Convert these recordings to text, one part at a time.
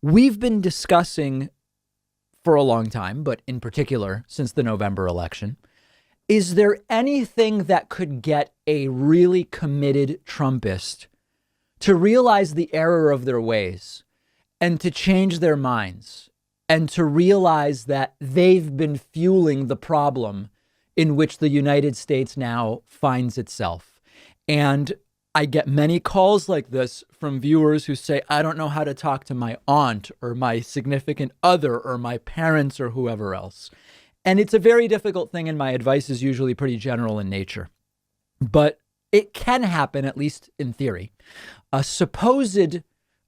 We've been discussing for a long time, but in particular since the November election, is there anything that could get a really committed Trumpist to realize the error of their ways and to change their minds and to realize that they've been fueling the problem in which the United States now finds itself? And I get many calls like this from viewers who say, I don't know how to talk to my aunt or my significant other or my parents or whoever else. And it's a very difficult thing, and my advice is usually pretty general in nature. But it can happen, at least in theory. A supposed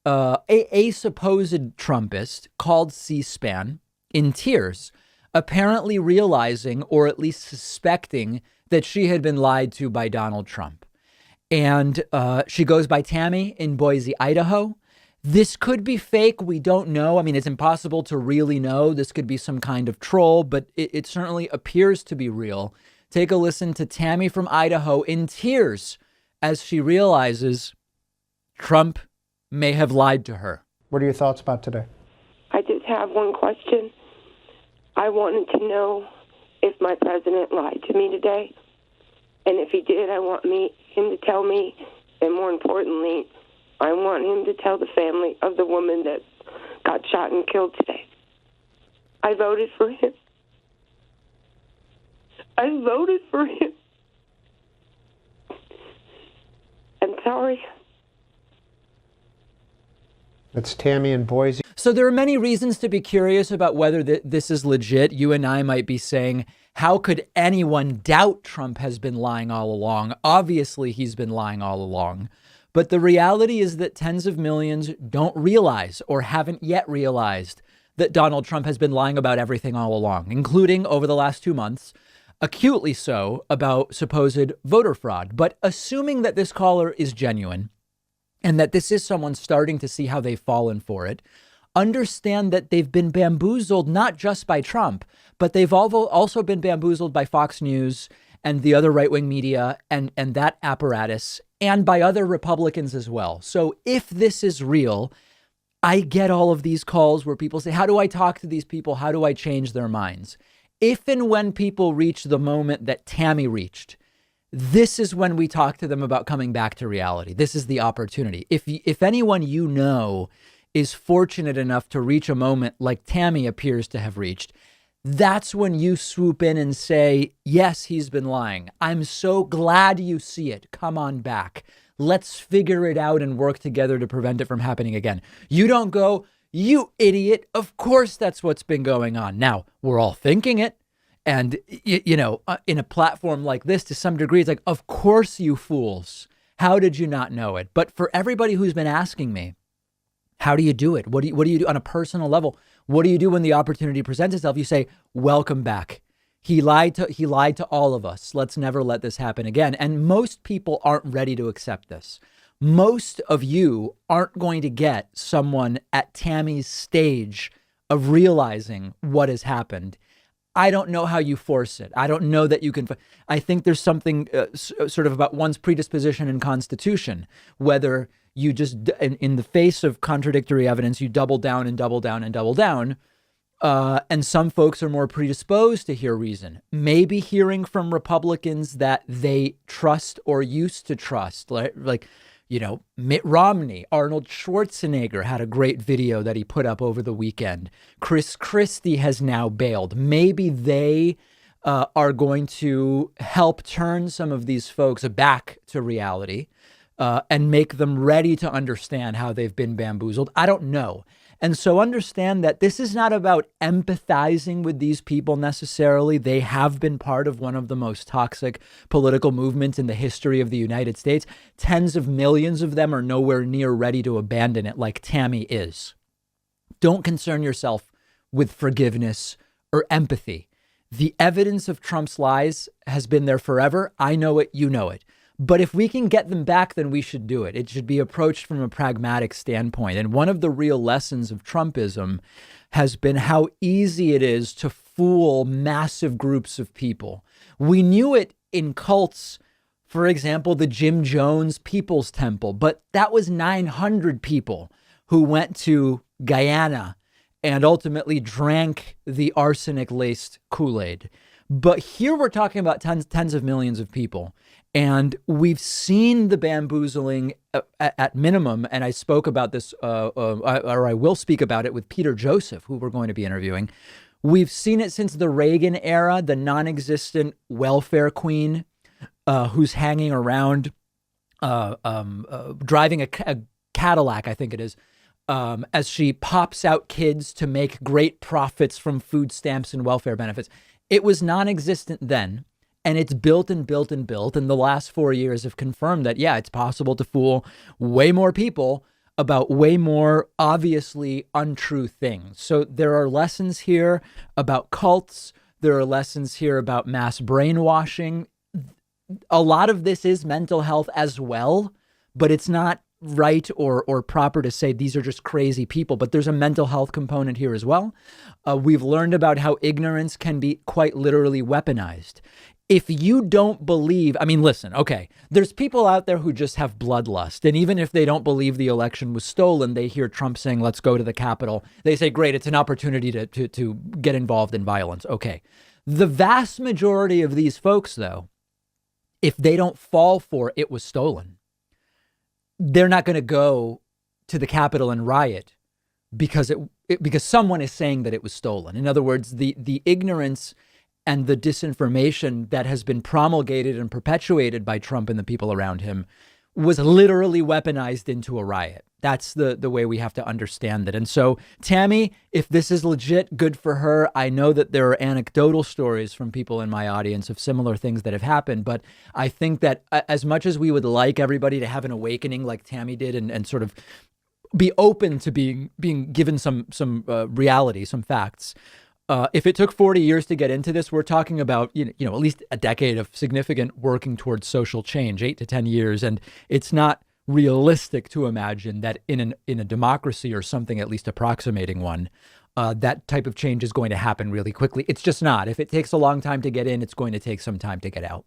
Trumpist called C-SPAN in tears, apparently realizing or at least suspecting that she had been lied to by Donald Trump. And she goes by Tammy in Boise, Idaho. This could be fake. We don't know. I mean, it's impossible to really know. This could be some kind of troll, but it certainly appears to be real. Take a listen to Tammy from Idaho in tears as she realizes Trump may have lied to her. What are your thoughts about today? I just have one question. I wanted to know if my president lied to me today. And if he did, I want him to tell me, and more importantly, I want him to tell the family of the woman that got shot and killed today. I voted for him. I voted for him. I'm sorry. That's Tammy in Boise. So there are many reasons to be curious about whether this is legit. You and I might be saying, how could anyone doubt Trump has been lying all along? Obviously, he's been lying all along. But the reality is that tens of millions don't realize or haven't yet realized that Donald Trump has been lying about everything all along, including over the last 2 months, acutely so about supposed voter fraud. But assuming that this caller is genuine and that this is someone starting to see how they've fallen for it, understand that they've been bamboozled not just by Trump, but they've also been bamboozled by Fox News and the other right-wing media and that apparatus, and by other Republicans as well. So if this is real, I get all of these calls where people say, how do I talk to these people? How do I change their minds? If and when people reach the moment that Tammy reached, this is when we talk to them about coming back to reality. This is the opportunity. If anyone you know is fortunate enough to reach a moment like Tammy appears to have reached, that's when you swoop in and say, yes, he's been lying. I'm so glad you see it. Come on back. Let's figure it out and work together to prevent it from happening again. You don't go, you idiot. Of course, that's what's been going on. Now, we're all thinking it. And, in a platform like this, to some degree, it's like, of course, you fools. How did you not know it? But for everybody who's been asking me, how do you do it? What do you do on a personal level? What do you do when the opportunity presents itself? You say, welcome back. He lied to all of us. Let's never let this happen again. And most people aren't ready to accept this. Most of you aren't going to get someone at Tammy's stage of realizing what has happened. I don't know how you force it. I don't know that you can. I think there's something sort of about one's predisposition and constitution, whether you just, in the face of contradictory evidence, you double down and double down and double down. And some folks are more predisposed to hear reason, maybe hearing from Republicans that they trust or used to trust, like Mitt Romney. Arnold Schwarzenegger had a great video that he put up over the weekend. Chris Christie has now bailed. Maybe they are going to help turn some of these folks back to reality and make them ready to understand how they've been bamboozled. I don't know. And so understand that this is not about empathizing with these people necessarily. They have been part of one of the most toxic political movements in the history of the United States. Tens of millions of them are nowhere near ready to abandon it like Tammy is. Don't concern yourself with forgiveness or empathy. The evidence of Trump's lies has been there forever. I know it. You know it. But if we can get them back, then we should do it. It should be approached from a pragmatic standpoint. And one of the real lessons of Trumpism has been how easy it is to fool massive groups of people. We knew it in cults, for example, the Jim Jones People's Temple, but that was 900 people. who went to Guyana and ultimately drank the arsenic-laced Kool-Aid. But here we're talking about tens of millions of people. And we've seen the bamboozling at minimum. And I spoke about this, or I will speak about it with Peter Joseph, who we're going to be interviewing. We've seen it since the Reagan era, the non-existent welfare queen who's hanging around driving a Cadillac, I think it is, as she pops out kids to make great profits from food stamps and welfare benefits. It was non-existent then, and it's built and built and built. And the last 4 years have confirmed that, yeah, it's possible to fool way more people about way more obviously untrue things. So there are lessons here about cults. There are lessons here about mass brainwashing. A lot of this is mental health as well, but it's not right or proper to say these are just crazy people, but there's a mental health component here as well. We've learned about how ignorance can be quite literally weaponized. If you don't believe, I mean, listen, okay, there's people out there who just have bloodlust. And even if they don't believe the election was stolen, they hear Trump saying, let's go to the Capitol. They say, great, it's an opportunity to get involved in violence. Okay. The vast majority of these folks, though, if they don't fall for it was stolen, they're not going to go to the Capitol and riot because because someone is saying that it was stolen. In other words, the ignorance and the disinformation that has been promulgated and perpetuated by Trump and the people around him was literally weaponized into a riot. That's the way we have to understand it. And so, Tammy, if this is legit, good for her. I know that there are anecdotal stories from people in my audience of similar things that have happened. But I think that as much as we would like everybody to have an awakening like Tammy did and sort of be open to being given some reality, some facts, if it took 40 years to get into this, we're talking about, at least a decade of significant working towards social change, 8 to 10 years. And it's not realistic to imagine that in a democracy or something at least approximating one, that type of change is going to happen really quickly. It's just not. If it takes a long time to get in, it's going to take some time to get out.